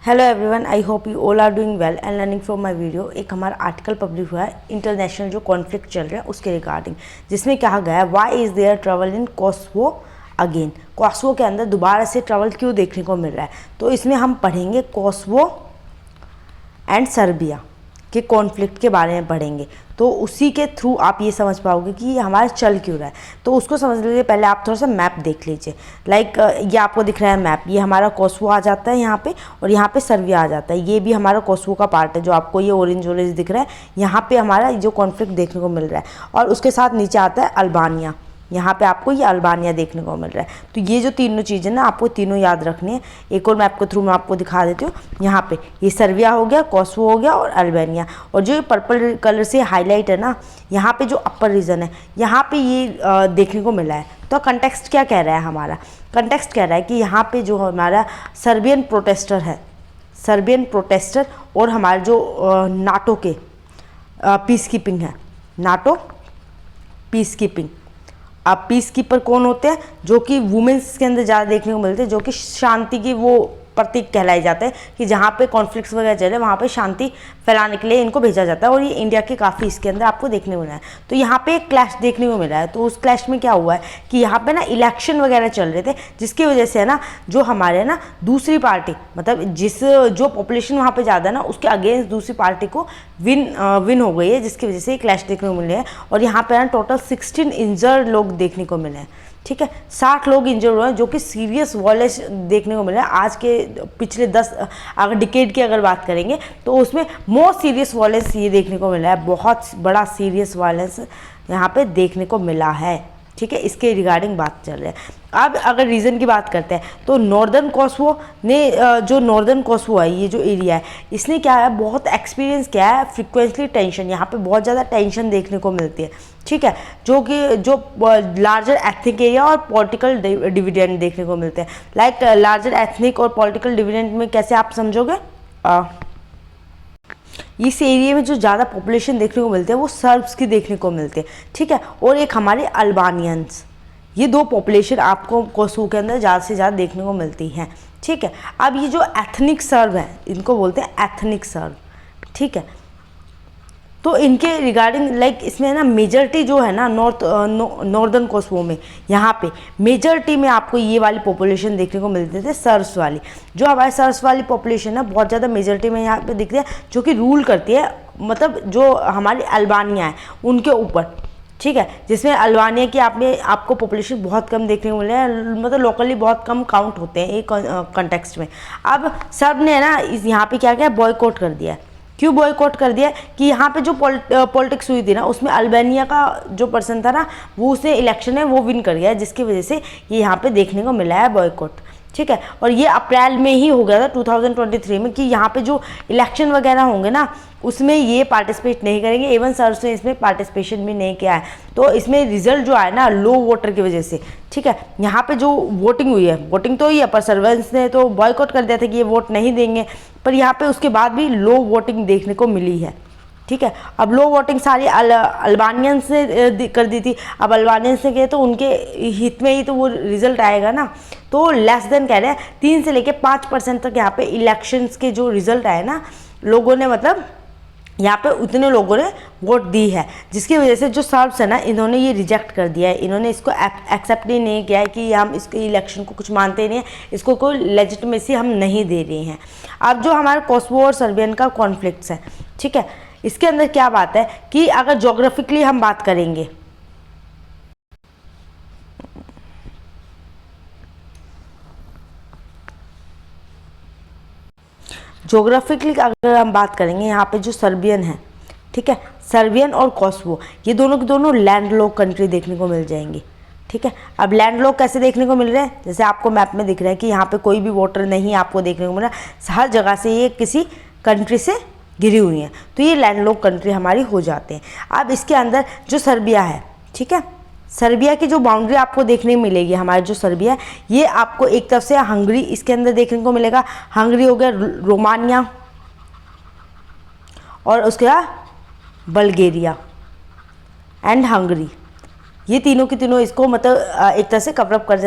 Hello everyone, I hope you all are doing well and learning from my video. एक हमारा article publish हुआ है international जो conflict चल रहा है उसके रिगार्डिंग, जिसमें कहा गया है why is there travel in Kosovo again. Kosovo के अंदर दोबारा से ट्रैवल क्यों देखने को मिल रहा है, तो इसमें हम पढ़ेंगे कोसोवो एंड सर्बिया के कॉन्फ्लिक्ट के बारे में पढ़ेंगे। तो उसी के थ्रू आप ये समझ पाओगे कि ये हमारा चल क्यों रहा है। तो उसको समझने के लिए पहले आप थोड़ा सा मैप देख लीजिए। ये आपको दिख रहा है मैप, ये हमारा कोसोवो आ जाता है यहाँ पे, और यहाँ पे सर्बिया आ जाता है। ये भी हमारा कोसोवो का पार्ट है, जो आपको ये ऑरेंज ऑरेंज दिख रहा है। यहाँ पे हमारा जो कॉन्फ्लिक्ट देखने को मिल रहा है, और उसके साथ नीचे आता है अल्बानिया। यहाँ पे आपको ये अल्बानिया देखने को मिल रहा है। तो ये जो तीनों चीज़ें ना, आपको तीनों याद रखनी है। एक और मैप के थ्रू मैं आपको दिखा देती हूँ। यहाँ पे ये सर्बिया हो गया, कोसोवो हो गया और अल्बानिया। और जो ये पर्पल कलर से हाईलाइट है ना, यहाँ पे जो अपर रीजन है, यहाँ पे ये देखने को मिला है। तो कंटेक्स्ट क्या कह रहा है हमारा? कंटेक्स्ट कह रहा है कि यहाँ पे जो हमारा सर्बियन प्रोटेस्टर है, सर्बियन प्रोटेस्टर और हमारे जो नाटो के पीस कीपिंग है, नाटो पीस कीपिंग। अब पीस कीपर कौन होते हैं? जो कि वुमेन्स के अंदर ज़्यादा देखने को मिलते हैं, जो कि शांति की वो प्रतीक कहलाए जाते हैं, कि जहाँ पे कॉन्फ्लिक्ट्स वगैरह चले वहाँ पे शांति फैलाने के लिए इनको भेजा जाता है। और ये इंडिया के काफ़ी इसके अंदर आपको देखने को मिला है। तो यहाँ पे एक क्लैश देखने को मिला है। तो उस क्लैश में क्या हुआ है कि यहाँ पे ना इलेक्शन वगैरह चल रहे थे, जिसकी वजह से है ना, जो हमारे ना दूसरी पार्टी, मतलब जो पॉपुलेशन वहाँ पे ज़्यादा है ना, उसके अगेंस्ट दूसरी पार्टी को विन हो गई है, जिसकी वजह से क्लैश देखने को मिले हैं। और यहाँ पे ना टोटल 16 इंजर्ड लोग देखने को मिले हैं। ठीक है, 60 लोग इंजर्ड हुए हैं, जो कि सीरियस वायलेंस देखने को मिला है। आज के पिछले 10 अगर डिकेड की अगर बात करेंगे तो उसमें मोस्ट सीरियस वायलेंस ये देखने को मिला है। बहुत बड़ा सीरियस वायलेंस यहाँ पे देखने को मिला है। ठीक है, इसके रिगार्डिंग बात चल रही है। अब अगर रीज़न की बात करते हैं तो नॉर्दर्न कोसोवो ने, जो नॉर्दर्न कोसोवो है, ये जो एरिया है, इसने क्या है, बहुत एक्सपीरियंस किया है फ्रिक्वेंटली टेंशन। यहाँ पे बहुत ज़्यादा टेंशन देखने को मिलती है। ठीक है, जो लार्जर एथनिक एरिया और पॉलिटिकल डिविडेंड देखने को मिलते हैं। लाइक लार्जर एथनिक और पॉलिटिकल डिविडेंड में कैसे आप समझोगे? इस एरिया में जो ज़्यादा पॉपुलेशन देखने को मिलते हैं वो सर्ब्स की देखने को मिलते हैं। ठीक है, और एक हमारे अल्बानियंस। ये दो पॉपुलेशन आपको कोसोवो के अंदर ज़्यादा से ज़्यादा देखने को मिलती हैं। ठीक है, अब ये जो एथनिक सर्ब है, इनको बोलते हैं एथनिक सर्ब। ठीक है, तो इनके रिगार्डिंग इसमें ना मेजॉरिटी जो है ना नॉर्दर्न कोसोवो में, यहाँ पे मेजॉरिटी में आपको ये वाली पॉपुलेशन देखने को मिलते थे, सर्ब्स वाली। जो हमारे सर्ब्स वाली पॉपुलेशन है बहुत ज़्यादा मेजॉरिटी में यहाँ पे दिखती है, जो कि रूल करती है, मतलब जो हमारी अल्बानिया है उनके ऊपर। ठीक है, जिसमें अल्बानिया की आपको पॉपुलेशन बहुत कम देखने को मिले हैं, मतलब लोकली बहुत कम काउंट होते हैं एक कंटेक्स्ट में। अब सर्ब ने ना यहाँ पे क्या किया, बॉयकॉट कर दिया है। क्यों बॉयकॉट कर दिया? कि यहाँ पे जो पॉलिटिक्स हुई थी ना, उसमें अल्बानिया का जो पर्सन था ना, वो उसने इलेक्शन है वो विन कर गया, जिसकी वजह से ये यहाँ पे देखने को मिला है बॉयकॉट। ठीक है, और ये अप्रैल में ही हो गया था 2023 में, कि यहाँ पे जो इलेक्शन वगैरह होंगे ना, उसमें ये पार्टिसिपेट नहीं करेंगे। इवन सर्स ने इसमें पार्टिसिपेशन भी नहीं किया है। तो इसमें रिजल्ट जो आया ना, लो वोटर की वजह से। ठीक है, यहाँ पे जो वोटिंग हुई है, वोटिंग तो ही है, पर सर्वेंट्स ने तो बॉयकॉट कर दिया था कि ये वोट नहीं देंगे। पर यहाँ पे उसके बाद भी लो वोटिंग देखने को मिली है। ठीक है, अब लो वोटिंग सारी अल्बानियंस ने कर दी थी। अब अल्बानियंस ने किया तो उनके हित में ही तो वो रिजल्ट आएगा ना। तो लेस देन कह रहे हैं 3 से लेके 5% तक यहाँ पे इलेक्शंस के जो रिजल्ट आए ना, लोगों ने, मतलब यहाँ पे उतने लोगों ने वोट दी है, जिसकी वजह से जो सर्ब्स है ना, इन्होंने ये रिजेक्ट कर दिया है। इन्होंने इसको एक्सेप्ट ही नहीं किया है कि हम इसके इलेक्शन को कुछ मानते नहीं हैं, इसको कोई लेजिटिमेसी हम नहीं दे रहे हैं। अब जो हमारा कोसोवो और सर्बियन का कॉन्फ्लिक्ट्स है, ठीक है, इसके अंदर क्या बात है कि अगर जोग्राफिकली हम बात करेंगे, जोग्राफिकली अगर हम बात करेंगे, यहाँ पे जो सर्बियन है, ठीक है, सर्बियन और कोसोवो, ये दोनों के दोनों लैंडलॉक कंट्री देखने को मिल जाएंगी। ठीक है, अब लैंडलॉक कैसे देखने को मिल रहे हैं? जैसे आपको मैप में दिख रहा है कि यहाँ पे कोई भी वाटर नहीं आपको देखने को मिल रहा है, हर जगह से ये किसी कंट्री से घिरी हुई हैं। तो ये लैंडलॉक कंट्री हमारी हो जाते हैं। अब इसके अंदर जो सर्बिया है, ठीक है, सर्बिया की जो बाउंड्री आपको देखने को मिलेगी, हमारे जो सर्बिया है, ये आपको एक तरफ से हंगरी इसके अंदर देखने को मिलेगा। हंगरी हो गया, रोमानिया, और उसके बाद बल्गेरिया एंड हंगरी, ये तीनों के तीनों इसको मतलब एक तरह से कवरअप कर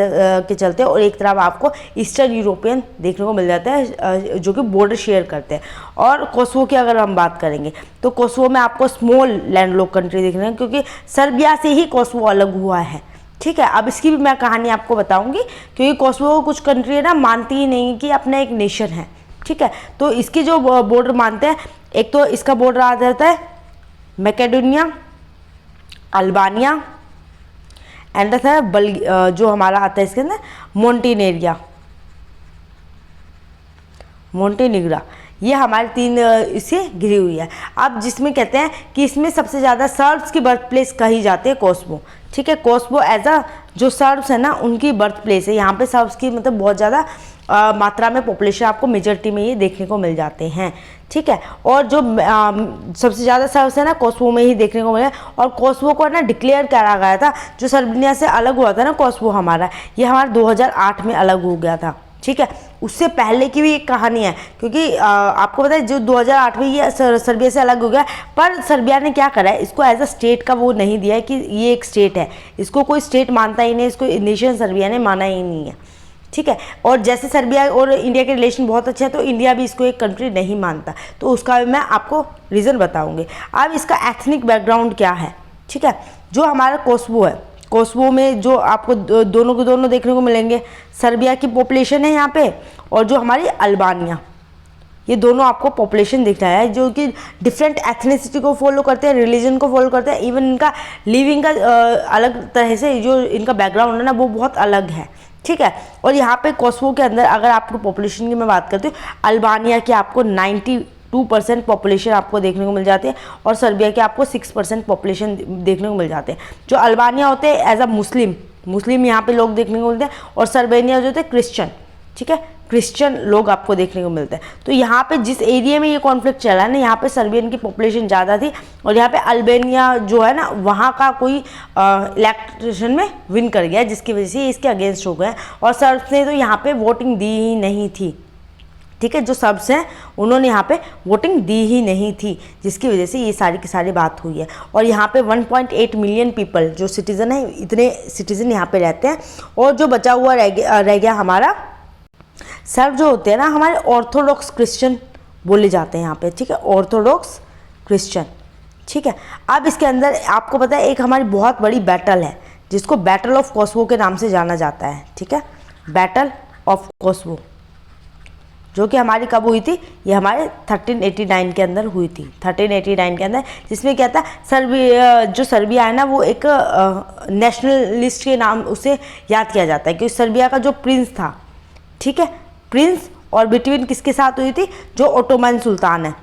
के चलते हैं। और एक तरफ आपको ईस्टर्न यूरोपियन देखने को मिल जाता है जो कि बॉर्डर शेयर करते हैं। और कोसोवो की अगर हम बात करेंगे तो कोसोवो में आपको स्मॉल लैंडलॉक कंट्री देखने हैं, क्योंकि सर्बिया से ही कोसोवो अलग हुआ है। ठीक है, अब इसकी भी मैं कहानी आपको बताऊंगी, क्योंकि कोसोवो कुछ कंट्री है ना मानती ही नहीं कि अपना एक नेशन है। ठीक है, तो इसकी जो बॉर्डर मानते हैं, एक तो इसका बॉर्डर आ जाता है मैकेडोनिया, अल्बानिया एंड जो हमारा आता है इसके अंदर मोंटेनिग्रा, ये हमारे 3 इससे घिरी हुई है। अब जिसमें कहते हैं कि इसमें सबसे ज़्यादा सर्ब्स की बर्थ प्लेस कही जाती है कोसोवो। ठीक है, कोसोवो एज अ जो सर्ब्स है ना उनकी बर्थ प्लेस है। यहाँ पे सर्ब्स की मतलब बहुत ज़्यादा मात्रा में पॉपुलेशन आपको मेजॉरिटी में ये देखने को मिल जाते हैं। ठीक है, और जो सबसे ज़्यादा सर्ब्स है ना कोसोवो में ही देखने को मिला। और कोसोवो को ना डिक्लेयर करा गया था, जो सर्बिया से अलग हुआ था ना कोसोवो हमारा, ये हमारा 2008 में अलग हो गया था। ठीक है, उससे पहले की भी एक कहानी है, क्योंकि आपको पता है जो 2008 में ये सर्बिया से अलग हो गया, पर सर्बिया ने क्या करा है, इसको एज अ स्टेट का वो नहीं दिया है कि ये एक स्टेट है। इसको कोई स्टेट मानता ही नहीं, इसको नेशन सर्बिया ने माना ही नहीं है। ठीक है, और जैसे सर्बिया और इंडिया के रिलेशन बहुत अच्छे हैं, तो इंडिया भी इसको एक कंट्री नहीं मानता, तो उसका भी मैं आपको रीज़न बताऊंगी। अब इसका एथनिक बैकग्राउंड क्या है। ठीक है, जो हमारा कोसोवो है, कोसोवो में जो आपको दोनों के दोनों देखने को मिलेंगे, सर्बिया की पॉपुलेशन है यहाँ पे, और जो हमारी अल्बानिया, ये दोनों आपको पॉपुलेशन दिख रहा है, जो कि डिफरेंट एथनिसिटी को फॉलो करते हैं, रिलीजन को फॉलो करते हैं, इवन इनका लिविंग का अलग तरह से जो इनका बैकग्राउंड है ना वो बहुत अलग है। ठीक है, और यहाँ पे कोसोवो के अंदर अगर आपको पॉपुलेशन की मैं बात करती हूँ, अल्बानिया की आपको 92% पॉपुलेशन आपको देखने को मिल जाती है, और सर्बिया के आपको 6% पॉपुलेशन देखने को मिल जाते हैं। जो अल्बानिया होते हैं एज अ मुस्लिम यहाँ पे लोग देखने को मिलते हैं, और सर्बिया जो होते हैं क्रिश्चियन। ठीक है, क्रिश्चियन लोग आपको देखने को मिलते हैं। तो यहाँ पे जिस एरिया में ये कॉन्फ्लिक्ट चला है ना, यहाँ पे सर्बियन की पॉपुलेशन ज़्यादा थी, और यहाँ पे अल्बानिया जो है ना वहाँ का कोई इलेक्शन में विन कर गया, जिसकी वजह से इसके अगेंस्ट हो गए, और सर्ब्स ने तो यहाँ पे वोटिंग दी ही नहीं थी। ठीक है, जो सर्ब्स हैं उन्होंने यहाँ पे वोटिंग दी ही नहीं थी, जिसकी वजह से ये सारी की सारी बात हुई है। और यहाँ पे 1.8 मिलियन पीपल जो सिटीज़न है, इतने सिटीज़न यहाँ पे रहते हैं। और जो बचा हुआ रह गया हमारा सर्ब जो होते हैं ना हमारे ऑर्थोडॉक्स क्रिश्चियन बोले जाते हैं यहाँ पे। ठीक है, ऑर्थोडॉक्स क्रिश्चियन। ठीक है, अब इसके अंदर आपको पता है एक हमारी बहुत बड़ी बैटल है, जिसको बैटल ऑफ कोसोवो के नाम से जाना जाता है। ठीक है, बैटल ऑफ कोसोवो, जो कि हमारी कब हुई थी, ये हमारे 1389 के अंदर हुई थी, 1389 के अंदर, जिसमें क्या था, जो सर्बिया है ना वो एक नेशनलिस्ट के नाम उसे याद किया जाता है, क्योंकि सर्बिया का जो प्रिंस था, ठीक है, प्रिंस, और बिटवीन किसके साथ हुई थी, जो ओटोमन सुल्तान है,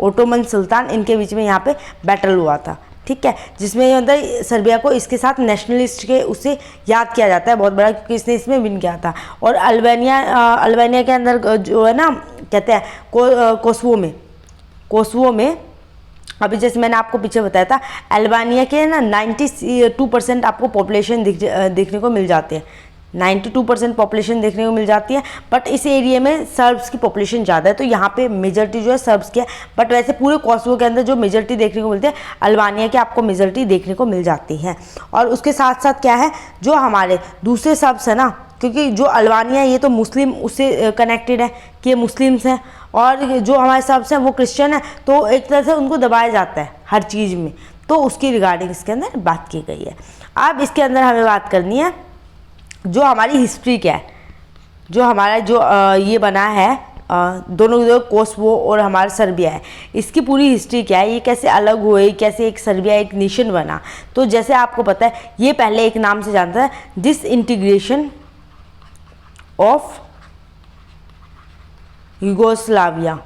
ओटोमन सुल्तान, इनके बीच में यहाँ पे बैटल हुआ था। ठीक है, जिसमें अंदर सर्बिया को इसके साथ नेशनलिस्ट के उससे याद किया जाता है बहुत बड़ा, क्योंकि इसने इसमें विन किया था। और अल्बानिया के अंदर जो है ना कहते हैं कोसोवो में अभी जैसे मैंने आपको पीछे बताया था, अल्बानिया के ना 92% आपको पॉपुलेशन देखने को मिल जाते हैं, 92% पॉपुलेशन देखने को मिल जाती है। बट इस एरिया में सर्ब्स की पॉपुलेशन ज़्यादा है, तो यहाँ पे मेजॉरिटी जो है सर्ब्स की है। बट वैसे पूरे कोसोवो के अंदर जो मेजॉरिटी देखने को मिलती है, अल्बानिया की आपको मेजॉरिटी देखने को मिल जाती है। और उसके साथ साथ क्या है, जो हमारे दूसरे सर्ब्स है ना, क्योंकि जो अल्बानिया है ये तो मुस्लिम उससे कनेक्टेड है कि ये मुस्लिम्स हैं, और जो हमारे सर्ब्स हैं वो क्रिश्चियन है, तो एक तरह से उनको दबाया जाता है हर चीज़ में, तो उसकी रिगार्डिंग इसके अंदर बात की गई है। अब इसके अंदर हमें बात करनी है जो हमारी हिस्ट्री क्या है, जो हमारा जो ये बना है दोनों कोसोवो और हमारा सर्बिया है, इसकी पूरी हिस्ट्री क्या है, ये कैसे अलग हुए, कैसे एक सर्बिया एक नेशन बना। तो जैसे आपको पता है ये पहले एक नाम से जानता है, डिसइंटीग्रेशन ऑफ यूगोस्लाविया।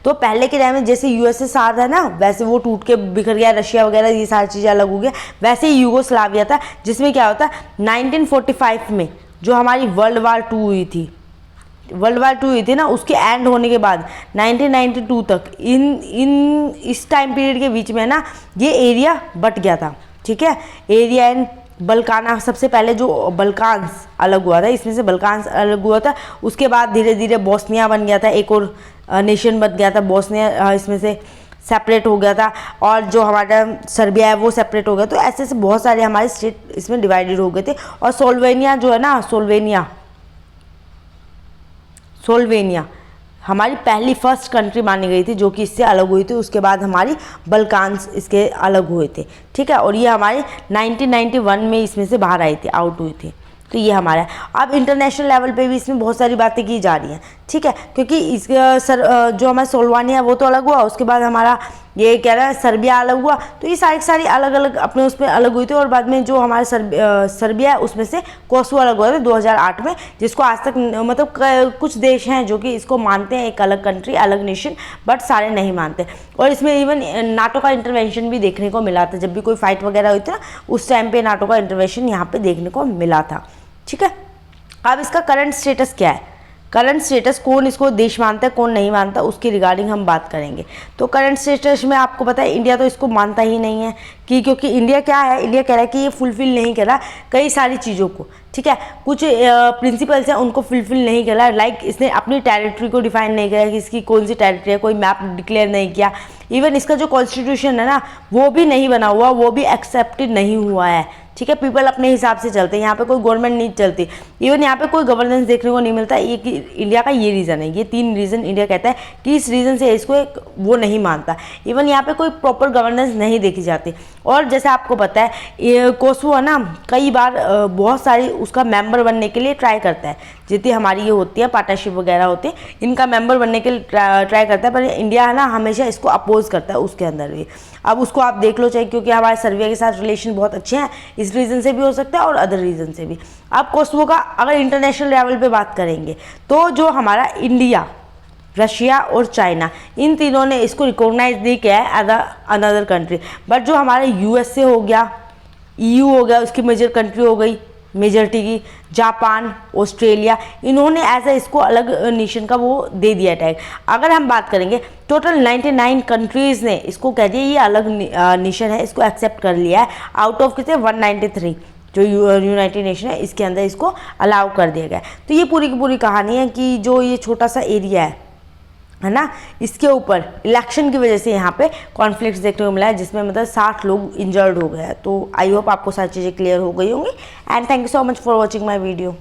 तो पहले के टाइम में जैसे यूएसएसआर था ना, वैसे वो टूट के बिखर गया, रशिया वगैरह ये सारी चीज़ें अलग हो गया, वैसे ही यूगोस्लाविया था, जिसमें क्या होता है 1945 में जो हमारी वर्ल्ड वार टू हुई थी ना, उसके एंड होने के बाद 1992 तक इस टाइम पीरियड के बीच में ना ये एरिया बट गया था। ठीक है, एरिया एंड बल्काना, सबसे पहले जो बल्कान्स अलग हुआ था, इसमें से बल्कान्स अलग हुआ था, उसके बाद धीरे धीरे बोस्निया बन गया था, एक और नेशन बन गया था बोस्निया, इसमें से सेपरेट हो गया था, और जो हमारा सर्बिया है वो सेपरेट हो गया। तो ऐसे ऐसे बहुत सारे हमारे स्टेट इसमें डिवाइडेड हो गए थे। और सोल्वेनिया जो है ना, सोल्वेनिया हमारी पहली फर्स्ट कंट्री मानी गई थी जो कि इससे अलग हुई थी। उसके बाद हमारी बल्कान्स इसके अलग हुए थे, ठीक है। और ये हमारे 1991 में इसमें से बाहर आई थी, आउट हुई थी। तो ये हमारा है। अब इंटरनेशनल लेवल पे भी इसमें बहुत सारी बातें की जा रही हैं, ठीक है, क्योंकि इस जो हमारा सोल्वानिया है वो तो अलग हुआ, उसके बाद हमारा ये कह रहा है सर्बिया अलग हुआ। तो ये सारी अलग अलग अपने उसमें अलग हुई थी। और बाद में जो हमारे सर्बिया है उसमें से कोसोवो अलग हुआ था 2008 में, जिसको आज तक मतलब कुछ देश हैं जो कि इसको मानते हैं एक अलग कंट्री, अलग नेशन, बट सारे नहीं मानते। और इसमें इवन नाटो का इंटरवेंशन भी देखने को मिला था। जब भी कोई फाइट वगैरह हुई थी ना, उस टाइम पे नाटो का इंटरवेंशन यहाँ पे देखने को मिला था, ठीक है। अब इसका करंट स्टेटस क्या है, करंट स्टेटस कौन इसको देश मानता है कौन नहीं मानता, उसकी रिगार्डिंग हम बात करेंगे। तो करंट स्टेटस में आपको पता है इंडिया तो इसको मानता ही नहीं है, कि क्योंकि इंडिया क्या है, इंडिया कह रहा है कि ये फुलफिल नहीं कर रहा कई सारी चीज़ों को, ठीक है। कुछ प्रिंसिपल्स हैं उनको फुलफिल नहीं कर रहा, लाइक इसने अपनी टेरिटरी को डिफाइन नहीं किया कि इसकी कौन सी टेरिटरी है, कोई मैप डिक्लेयर नहीं किया। इवन इसका जो कॉन्स्टिट्यूशन है ना वो भी नहीं बना हुआ, वो भी एक्सेप्टेड नहीं हुआ है, ठीक है। पीपल अपने हिसाब से चलते हैं, यहाँ पे कोई गवर्नमेंट नहीं चलती, इवन यहाँ पे कोई गवर्नेंस देखने को नहीं मिलता। ये कि इंडिया का ये रीज़न है, ये 3 रीज़न इंडिया कहता है कि इस रीज़न से इसको एक वो नहीं मानता। इवन यहाँ पे कोई प्रॉपर गवर्नेंस नहीं देखी जाती। और जैसे आपको पता है ये कोसोवो है ना, कई बार बहुत सारी उसका मेंबर बनने के लिए ट्राई करता है, जितनी हमारी ये होती है पार्टनरशिप वगैरह होती है, इनका मेंबर बनने के लिए ट्राई करता है, पर इंडिया है ना हमेशा इसको अपोज करता है उसके अंदर भी। अब उसको आप देख लो, चाहे क्योंकि हमारे सर्बिया के साथ रिलेशन बहुत अच्छे हैं, इस रीज़न से भी हो सकता है और अदर रीज़न से भी। अब कोसोवो का अगर इंटरनेशनल लेवल पे बात करेंगे तो जो हमारा इंडिया, रशिया और चाइना, इन तीनों ने इसको रिकॉग्नाइज नहीं किया है एज अनदर कंट्री। बट जो हमारे यूएसए हो गया, ईयू हो गया, उसकी मेजर कंट्री हो गई मेजॉरिटी की, जापान, ऑस्ट्रेलिया, इन्होंने ऐसा इसको अलग नेशन का वो दे दिया टैग। अगर हम बात करेंगे टोटल 99 कंट्रीज़ ने इसको कह दिया ये अलग नेशन है, इसको एक्सेप्ट कर लिया है। आउट ऑफ कितने 193 जो यूनाइटेड नेशन है इसके अंदर इसको अलाउ कर दिया गया। तो ये पूरी की पूरी कहानी है कि जो ये छोटा सा एरिया है ना, इसके ऊपर इलेक्शन की वजह से यहाँ पे कॉन्फ्लिक्ट्स देखने को मिला है, जिसमें मतलब 60 लोग इंजर्ड हो गए हैं। तो आई होप आपको सारी चीज़ें क्लियर हो गई होंगी। And thank you so much for watching my video.